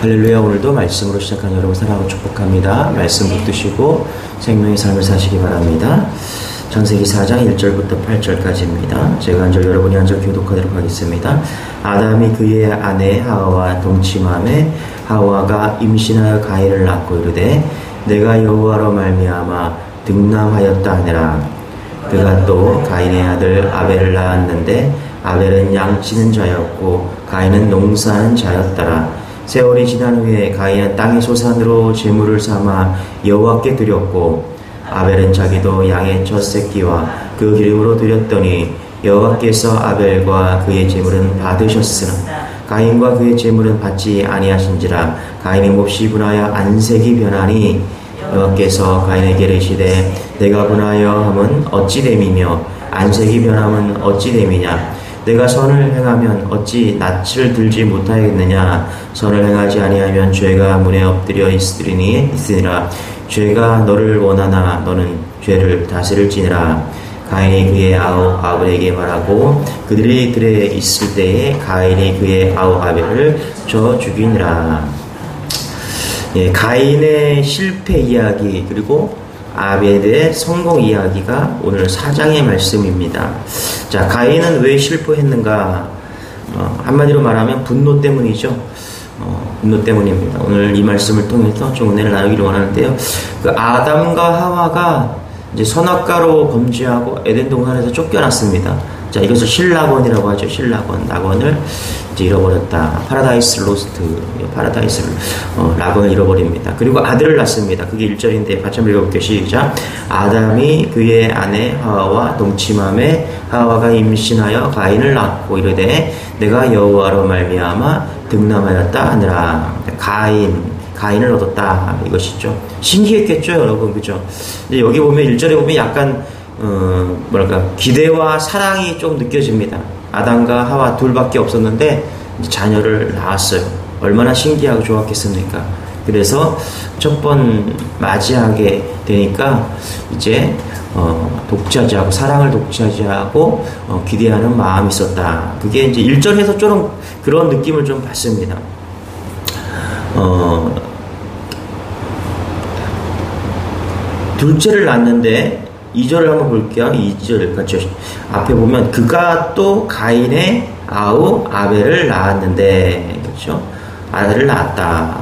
할렐루야. 오늘도 말씀으로 시작한 여러분 사랑하고 축복합니다. 말씀 붙드시고 생명의 삶을 사시기 바랍니다. 창세기 4장 1절부터 8절까지입니다. 제가 한 절 여러분이 한 절 교독하도록 하겠습니다. 아담이 그의 아내 하와와 동침함에 하와가 임신하여 가인을 낳고 이르되 내가 여호와로 말미암아 득남하였다 하니라. 그가 또 가인의 아들 아벨을 낳았는데 아벨은 양치는 자였고 가인은 농사하는 자였더라. 세월이 지난 후에 가인은 땅의 소산으로 제물을 삼아 여호와께 드렸고 아벨은 자기도 양의 첫 새끼와 그 기름으로 드렸더니 여호와께서 아벨과 그의 제물은 받으셨으나 가인과 그의 제물은 받지 아니하신지라. 가인이 몹시 분하여 안색이 변하니 여호와께서 가인에게 이르시되 내가 분하여 함은 어찌 됨이며 안색이 변함은 어찌 됨이냐. 내가 선을 행하면 어찌 낯을 들지 못하겠느냐. 선을 행하지 아니하면 죄가 문에 엎드려 있으니라. 죄가 너를 원하나 너는 죄를 다스릴지니라. 가인이 그의 아우 아벨에게 말하고 그들이 들에 있을 때에 가인이 그의 아우 아벨을 쳐 죽이니라. 가인의 실패 이야기 그리고 아벨의 성공 이야기가 오늘 4장의 말씀입니다. 자, 가인은 왜 실패했는가? 한마디로 말하면 분노 때문이죠. 분노 때문입니다. 오늘 이 말씀을 통해서 좀 은혜를 나누기를 원하는데요. 그 아담과 하와가 이제 선악과로 범죄하고 에덴 동산에서 쫓겨났습니다. 자, 이것을 신락원이라고 하죠. 신락원. 낙원을 이제 잃어버렸다. 파라다이스 로스트. 파라다이스를, 낙원을 잃어버립니다. 그리고 아들을 낳습니다. 그게 1절인데 같이 한번 읽어볼게요. 시작. 아담이 그의 아내 하와와 동침함에 하와가 임신하여 가인을 낳고 이르되 내가 여호와로 말미암아 득남하였다 하느라. 가인을 얻었다. 이것이죠. 신기했겠죠, 여러분. 그죠? 이제 여기 보면 1절에 보면 약간 기대와 사랑이 좀 느껴집니다. 아담과 하와 둘밖에 없었는데 자녀를 낳았어요. 얼마나 신기하고 좋았겠습니까? 그래서 첫 번 맞이하게 되니까 이제 독차지하고 사랑을 독차지하고 기대하는 마음이 있었다. 그게 이제 1절에서 좀 그런 느낌을 좀 받습니다. 둘째를 낳았는데 2절을 한번 볼게요. 2절 같이 앞에 보면 그가 또 가인의 아우 아벨을 낳았는데, 그렇죠? 아들을 낳았다.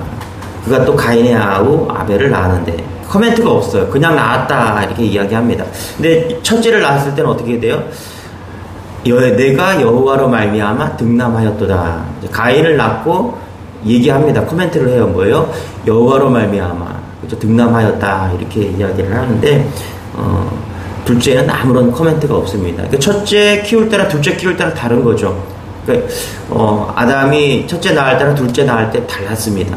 그가 또 가인의 아우 아벨을 낳았는데 코멘트가 없어요. 그냥 낳았다 이렇게 이야기합니다. 근데 첫째를 낳았을 때는 어떻게 돼요? 내가 여호와로 말미암아 득남하였도다. 가인을 낳고 얘기합니다. 코멘트를 해요. 뭐예요? 여호와로 말미암아 그렇죠? 득남하였다 이렇게 이야기를 하는데 둘째는 아무런 코멘트가 없습니다. 그러니까 첫째 키울 때랑 둘째 키울 때랑 다른 거죠. 그러니까 아담이 첫째 낳을 때랑 둘째 낳을 때 달랐습니다.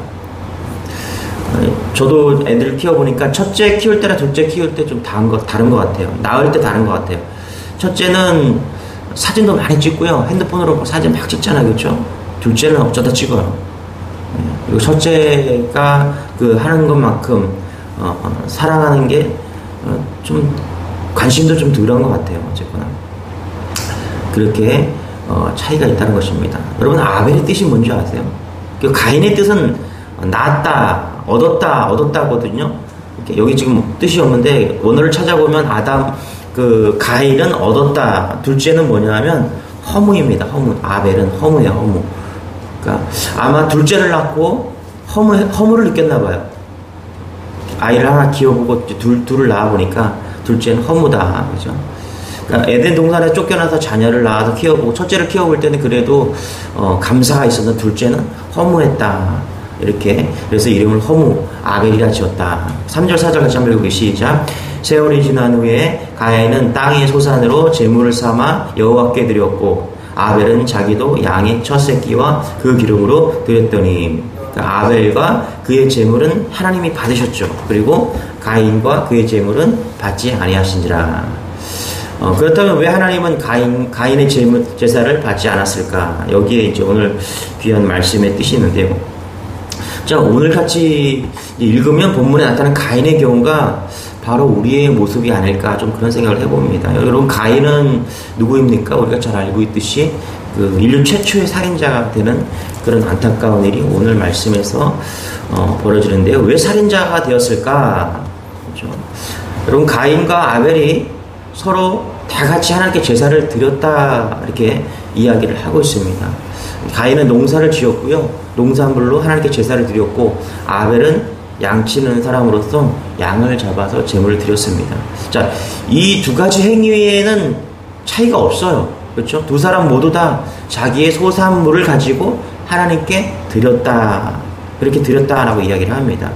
저도 애들 키워보니까 첫째 키울 때랑 둘째 키울 때 좀 다른 것 같아요. 낳을 때 다른 것 같아요. 첫째는 사진도 많이 찍고요. 핸드폰으로 사진 막 찍잖아요. 그렇죠? 둘째는 어쩌다 찍어요. 그리고 첫째가 하는 것만큼 사랑하는 게 좀 관심도 좀 덜한 것 같아요. 어쨌거나 그렇게 차이가 있다는 것입니다. 여러분 아벨의 뜻이 뭔지 아세요? 그 가인의 뜻은 낳았다, 얻었다거든요. 여기 지금 뜻이 없는데 원어를 찾아보면 가인은 얻었다. 둘째는 뭐냐면 허무입니다. 허무. 아벨은 허무예요. 허무. 그러니까 아마 둘째를 낳고 허무를 느꼈나 봐요. 아이를 하나 키워보고 둘을 낳아보니까 둘째는 허무다. 그죠? 그러니까 에덴 동산에 쫓겨나서 자녀를 낳아서 키워보고 첫째를 키워볼 때는 그래도 감사가 있었는데 둘째는 허무했다. 이렇게 그래서 이름을 허무 아벨이라 지었다. 3절 4절 같이 한번 읽어보기 시작. 세월이 지난 후에 가인은 땅의 소산으로 제물을 삼아 여호와께 드렸고 아벨은 자기도 양의 첫 새끼와 그 기름으로 드렸더니 아벨과 그의 제물은 하나님이 받으셨죠. 그리고 가인과 그의 제물은 받지 아니하신지라. 그렇다면 왜 하나님은 가인의 제사를 받지 않았을까? 여기에 이제 오늘 귀한 말씀의 뜻이 있는데요. 자, 오늘 같이 읽으면 본문에 나타난 가인의 경우가 바로 우리의 모습이 아닐까 좀 그런 생각을 해봅니다. 여러분 가인은 누구입니까? 우리가 잘 알고 있듯이 인류 최초의 살인자가 되는 그런 안타까운 일이 오늘 말씀에서 벌어지는데요. 왜 살인자가 되었을까? 그렇죠? 여러분, 가인과 아벨이 서로 다 같이 하나님께 제사를 드렸다, 이렇게 이야기를 하고 있습니다. 가인은 농사를 지었고요. 농산물로 하나님께 제사를 드렸고, 아벨은 양치는 사람으로서 양을 잡아서 제물을 드렸습니다. 자, 이 두 가지 행위에는 차이가 없어요. 그렇죠? 두 사람 모두 다 자기의 소산물을 가지고 하나님께 드렸다, 그렇게 드렸다라고 이야기를 합니다.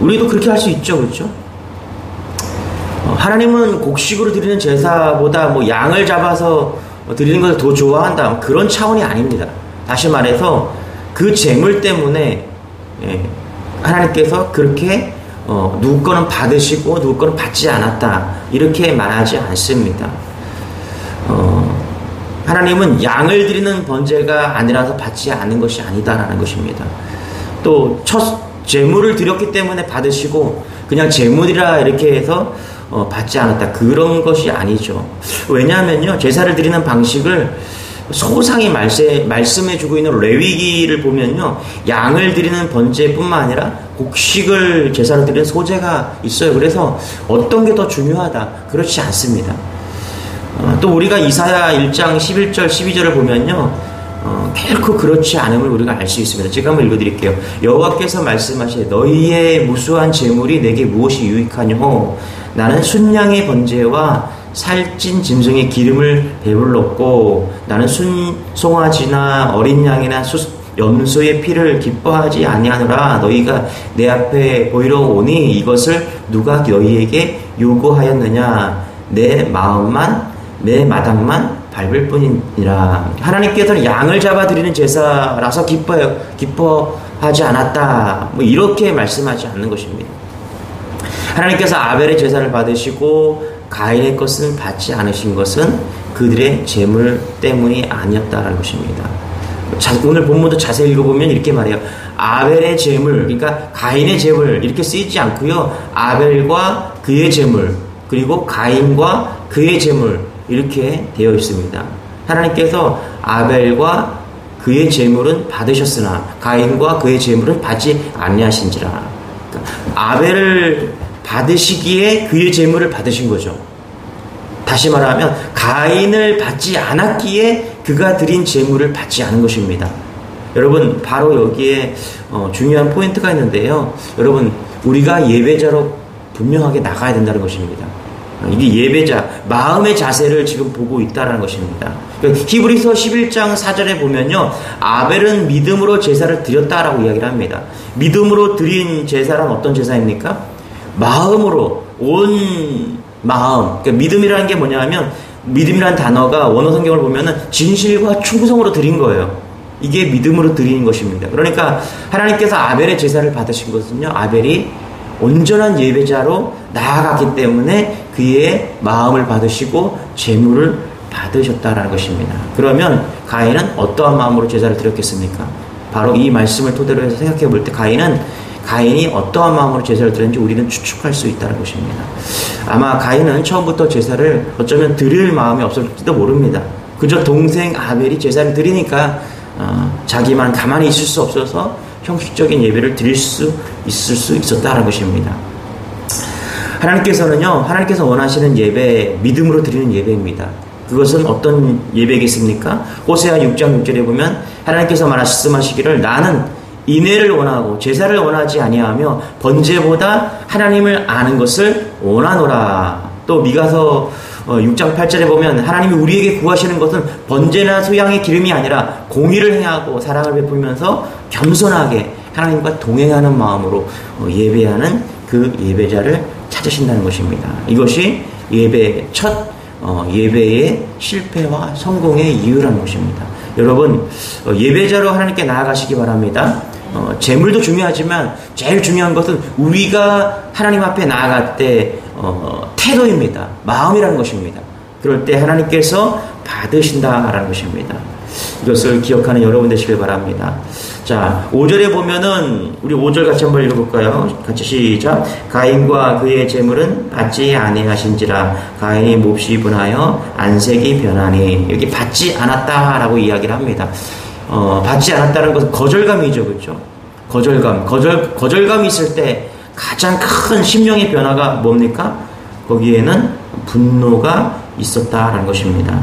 우리도 그렇게 할 수 있죠. 그렇죠? 하나님은 곡식으로 드리는 제사보다 뭐 양을 잡아서 드리는 것을 더 좋아한다, 그런 차원이 아닙니다. 다시 말해서 그 제물 때문에 하나님께서 그렇게 누구 거는 받으시고 누구 거는 받지 않았다, 이렇게 말하지 않습니다. 하나님은 양을 드리는 번제가 아니라서 받지 않는 것이 아니다라는 것입니다. 또 첫 제물을 드렸기 때문에 받으시고 그냥 제물이라 이렇게 해서 받지 않았다, 그런 것이 아니죠. 왜냐하면요, 제사를 드리는 방식을 소상히 말씀해주고 있는 레위기를 보면요, 양을 드리는 번제뿐만 아니라 곡식을 제사로 드리는 소제가 있어요. 그래서 어떤 게 더 중요하다, 그렇지 않습니다. 또 우리가 이사야 1장 11절 12절을 보면요, 결코 그렇지 않음을 우리가 알 수 있습니다. 제가 한번 읽어드릴게요. 여호와께서 말씀하시되 너희의 무수한 재물이 내게 무엇이 유익하뇨? 나는 순양의 번제와 살찐 짐승의 기름을 배불렀고 나는 송아지나 어린 양이나 염소의 피를 기뻐하지 아니하노라. 너희가 내 앞에 보이러 오니 이것을 누가 너희에게 요구하였느냐? 내 마음만 내 마당만 밟을 뿐이니라. 하나님께서는 양을 잡아드리는 제사라서 기뻐하지 않았다, 뭐 이렇게 말씀하지 않는 것입니다. 하나님께서 아벨의 제사를 받으시고 가인의 것은 받지 않으신 것은 그들의 재물 때문이 아니었다라는 것입니다. 오늘 본문도 자세히 읽어보면 이렇게 말해요. 아벨의 재물, 그러니까 가인의 재물 이렇게 쓰이지 않고요, 아벨과 그의 재물, 그리고 가인과 그의 재물, 이렇게 되어 있습니다. 하나님께서 아벨과 그의 재물은 받으셨으나 가인과 그의 재물은 받지 아니하신지라. 그러니까 아벨을 받으시기에 그의 재물을 받으신 거죠. 다시 말하면 가인을 받지 않았기에 그가 드린 재물을 받지 않은 것입니다. 여러분, 바로 여기에 중요한 포인트가 있는데요. 여러분, 우리가 예배자로 분명하게 나가야 된다는 것입니다. 이게 예배자, 마음의 자세를 지금 보고 있다는 것입니다. 히브리서 11장 4절에 보면요, 아벨은 믿음으로 제사를 드렸다라고 이야기를 합니다. 믿음으로 드린 제사란 어떤 제사입니까? 마음으로, 온 마음. 그러니까 믿음이라는 게 뭐냐면, 믿음이라는 단어가 원어 성경을 보면은 진실과 충성으로 드린 거예요. 이게 믿음으로 드리는 것입니다. 그러니까 하나님께서 아벨의 제사를 받으신 것은요, 아벨이 온전한 예배자로 나아갔기 때문에 그의 마음을 받으시고 제물을 받으셨다라는 것입니다. 그러면 가인은 어떠한 마음으로 제사를 드렸겠습니까? 바로 이 말씀을 토대로 해서 생각해 볼 때 가인이 어떠한 마음으로 제사를 드렸는지 우리는 추측할 수 있다는 것입니다. 아마 가인은 처음부터 제사를 어쩌면 드릴 마음이 없었을지도 모릅니다. 그저 동생 아벨이 제사를 드리니까 자기만 가만히 있을 수 없어서 형식적인 예배를 드릴 수 있었다는 것입니다. 하나님께서 원하시는 예배, 믿음으로 드리는 예배입니다. 그것은 어떤 예배겠습니까? 호세아 6장 6절에 보면 하나님께서 말씀하시기를 나는 인애를 원하고 제사를 원하지 아니하며 번제보다 하나님을 아는 것을 원하노라. 또 미가서 6장 8절에 보면 하나님이 우리에게 구하시는 것은 번제나 소양의 기름이 아니라 공의를 행하고 사랑을 베풀면서 겸손하게 하나님과 동행하는 마음으로 예배하는 그 예배자를 찾으신다는 것입니다. 이것이 예배의 실패와 성공의 이유라는 것입니다. 여러분, 예배자로 하나님께 나아가시기 바랍니다. 재물도 중요하지만 제일 중요한 것은 우리가 하나님 앞에 나아갈 때 태도입니다. 마음이라는 것입니다. 그럴 때 하나님께서 받으신다라는 것입니다. 이것을 기억하는 여러분 되시길 바랍니다. 자, 5절에 보면은 우리 5절 같이 한번 읽어볼까요? 같이 시작. 가인과 그의 재물은 받지 아니하신지라 가인이 몹시 분하여 안색이 변하니. 여기 받지 않았다라고 이야기를 합니다. 받지 않았다는 것은 거절감이죠, 그렇죠? 거절감이 있을 때 가장 큰 심령의 변화가 뭡니까? 거기에는 분노가 있었다라는 것입니다.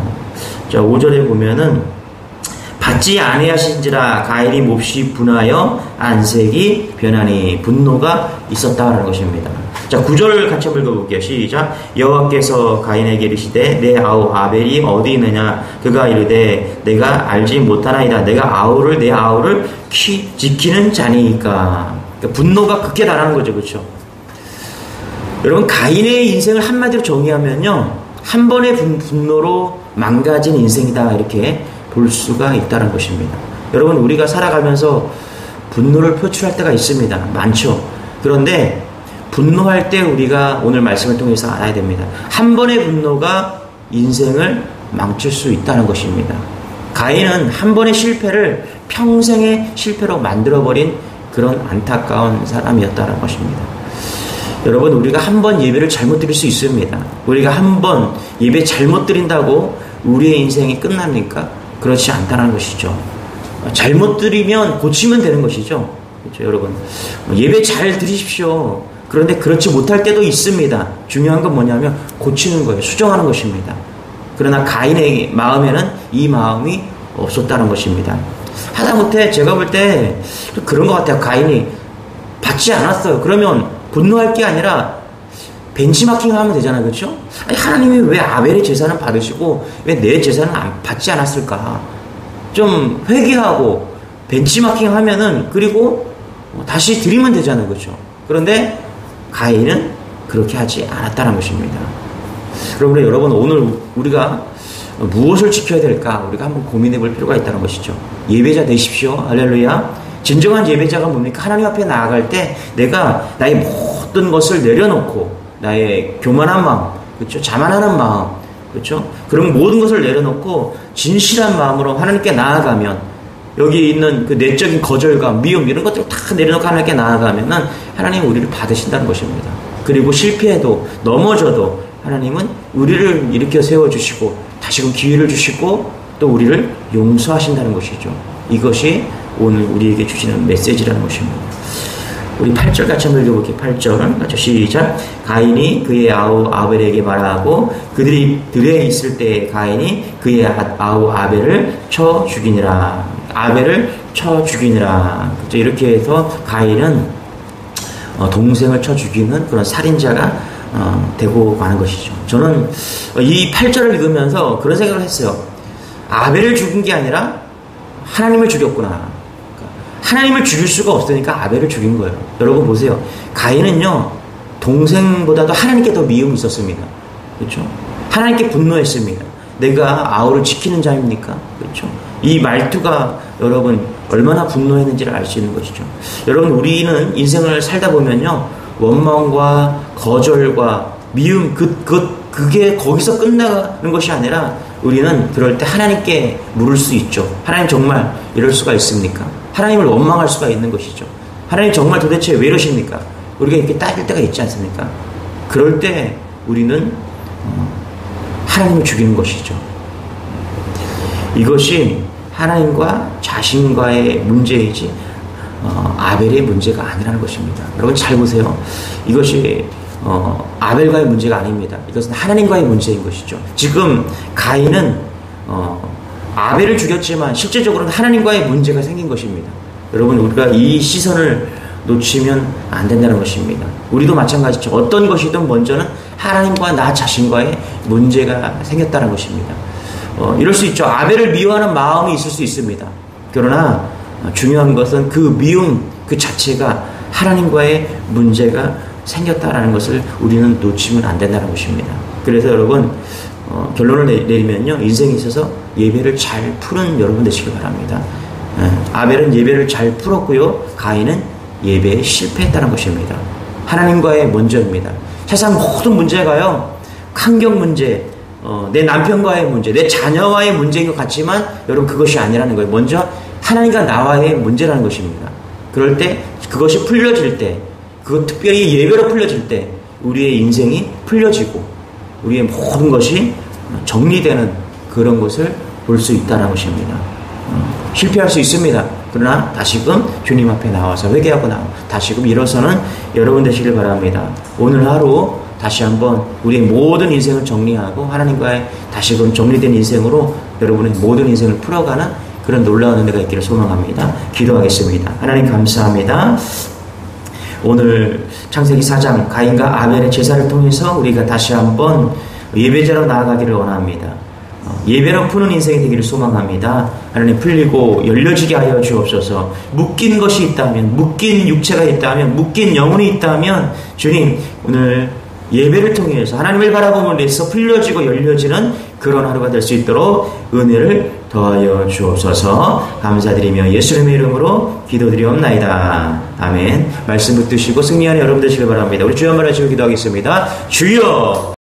자, 5절에 보면은 받지 아니하신지라 가인이 몹시 분하여 안색이 변하니. 분노가 있었다라는 것입니다. 자, 9절 같이 한번 읽어볼게요. 시작. 여호와께서 가인에게 이르시되 내 아우 아벨이 어디 있느냐. 그가 이르되 내가 알지 못하나이다. 내 아우를 지키는 자니까. 그러니까 분노가 극에 달하는 거죠, 그렇죠? 여러분, 가인의 인생을 한마디로 정의하면요, 한 번의 분노로 망가진 인생이다, 이렇게 볼 수가 있다는 것입니다. 여러분, 우리가 살아가면서 분노를 표출할 때가 있습니다. 많죠. 그런데 분노할 때 우리가 오늘 말씀을 통해서 알아야 됩니다. 한 번의 분노가 인생을 망칠 수 있다는 것입니다. 가인은 한 번의 실패를 평생의 실패로 만들어버린 그런 안타까운 사람이었다는 것입니다. 여러분, 우리가 한 번 예배를 잘못 드릴 수 있습니다. 우리가 한 번 예배 잘못 드린다고 우리의 인생이 끝납니까? 그렇지 않다는 것이죠. 잘못 드리면 고치면 되는 것이죠. 그렇죠, 여러분. 예배 잘 드리십시오. 그런데 그렇지 못할 때도 있습니다. 중요한 건 뭐냐면 고치는 거예요. 수정하는 것입니다. 그러나 가인의 마음에는 이 마음이 없었다는 것입니다. 하다못해 제가 볼 때 그런 것 같아요. 가인이 받지 않았어요. 그러면 분노할 게 아니라 벤치마킹을 하면 되잖아요. 그렇죠? 아니, 하나님이 왜 아벨의 제사는 받으시고 왜 내 제사는 받지 않았을까? 좀 회개하고 벤치마킹 하면은, 그리고 다시 드리면 되잖아요. 그렇죠? 그런데 가인은 그렇게 하지 않았다는 것입니다. 그러므로 여러분, 오늘 우리가 무엇을 지켜야 될까? 우리가 한번 고민해 볼 필요가 있다는 것이죠. 예배자 되십시오. 할렐루야. 진정한 예배자가 뭡니까? 하나님 앞에 나아갈 때 내가 나의 모든 것을 내려놓고, 나의 교만한 마음, 그렇죠? 자만하는 마음, 그렇죠? 그런 모든 것을 내려놓고 진실한 마음으로 하나님께 나아가면, 여기 있는 그 내적인 거절감, 미움, 이런 것들을 다 내려놓고 하나님께 나아가면은 하나님은 우리를 받으신다는 것입니다. 그리고 실패해도 넘어져도 하나님은 우리를 일으켜 세워주시고 다시금 기회를 주시고 또 우리를 용서하신다는 것이죠. 이것이 오늘 우리에게 주시는 메시지라는 것입니다. 우리 8절 같이 한번 읽어볼게요. 8절 같이 시작. 가인이 그의 아우 아벨에게 말하고 그들이 들에 있을 때 가인이 그의 아우 아벨을 쳐 죽이니라. 아벨을 쳐 죽이니라. 그렇죠? 이렇게 해서 가인은 동생을 쳐 죽이는 그런 살인자가 되고 마는 것이죠. 저는 이 8절을 읽으면서 그런 생각을 했어요. 아벨을 죽인 게 아니라 하나님을 죽였구나. 하나님을 죽일 수가 없으니까 아벨을 죽인 거예요. 여러분 보세요. 가인은요, 동생보다도 하나님께 더 미움이 있었습니다. 그렇죠? 하나님께 분노했습니다. 내가 아우를 지키는 자입니까? 그렇죠? 이 말투가 여러분 얼마나 분노했는지를 알 수 있는 것이죠. 여러분, 우리는 인생을 살다 보면요, 원망과 거절과 미움, 그게 거기서 끝나는 것이 아니라 우리는 그럴 때 하나님께 물을 수 있죠. 하나님, 정말 이럴 수가 있습니까? 하나님을 원망할 수가 있는 것이죠. 하나님, 정말 도대체 왜 이러십니까? 우리가 이렇게 따질 때가 있지 않습니까? 그럴 때 우리는 하나님을 죽이는 것이죠. 이것이 하나님과 자신과의 문제이지 아벨의 문제가 아니라는 것입니다. 여러분 잘 보세요. 이것이 아벨과의 문제가 아닙니다. 이것은 하나님과의 문제인 것이죠. 지금 가인은 아벨을 죽였지만 실제적으로는 하나님과의 문제가 생긴 것입니다. 여러분, 우리가 이 시선을 놓치면 안 된다는 것입니다. 우리도 마찬가지죠. 어떤 것이든 먼저는 하나님과 나 자신과의 문제가 생겼다는 것입니다. 이럴 수 있죠. 아벨을 미워하는 마음이 있을 수 있습니다. 그러나 중요한 것은 그 미움 그 자체가 하나님과의 문제가 생겼다라는 것을 우리는 놓치면 안 된다는 것입니다. 그래서 여러분, 결론을 내리면요, 인생에 있어서 예배를 잘 푸는 여러분 되시길 바랍니다. 아벨은 예배를 잘 풀었고요, 가인은 예배에 실패했다는 것입니다. 하나님과의 문제입니다. 세상 모든 문제가요, 환경 문제, 내 남편과의 문제, 내 자녀와의 문제인 것 같지만 여러분 그것이 아니라는 거예요. 먼저 하나님과 나와의 문제라는 것입니다. 그럴 때 그것이 풀려질 때, 그것 특별히 예배로 풀려질 때 우리의 인생이 풀려지고 우리의 모든 것이 정리되는 그런 것을 볼 수 있다는 것입니다. 실패할 수 있습니다. 그러나 다시금 주님 앞에 나와서 회개하고 다시금 일어서는 여러분 되시길 바랍니다. 오늘 하루 다시 한번 우리의 모든 인생을 정리하고 하나님과의 다시금 정리된 인생으로 여러분의 모든 인생을 풀어가는 그런 놀라운 은혜가 있기를 소망합니다. 기도하겠습니다. 하나님 감사합니다. 오늘 창세기 4장 가인과 아벨의 제사를 통해서 우리가 다시 한번 예배자로 나아가기를 원합니다. 예배로 푸는 인생이 되기를 소망합니다. 하나님 풀리고 열려지게 하여 주옵소서. 묶인 것이 있다면, 묶인 육체가 있다면, 묶인 영혼이 있다면 주님 오늘 예배를 통해서 하나님을 바라보면서 풀려지고 열려지는 그런 하루가 될 수 있도록 은혜를 더하여 주옵소서. 감사드리며 예수님의 이름으로 기도드리옵나이다. 아멘. 말씀 붙드시고 승리하는 여러분 되시길 바랍니다. 우리 주여 말하시고 기도하겠습니다. 주여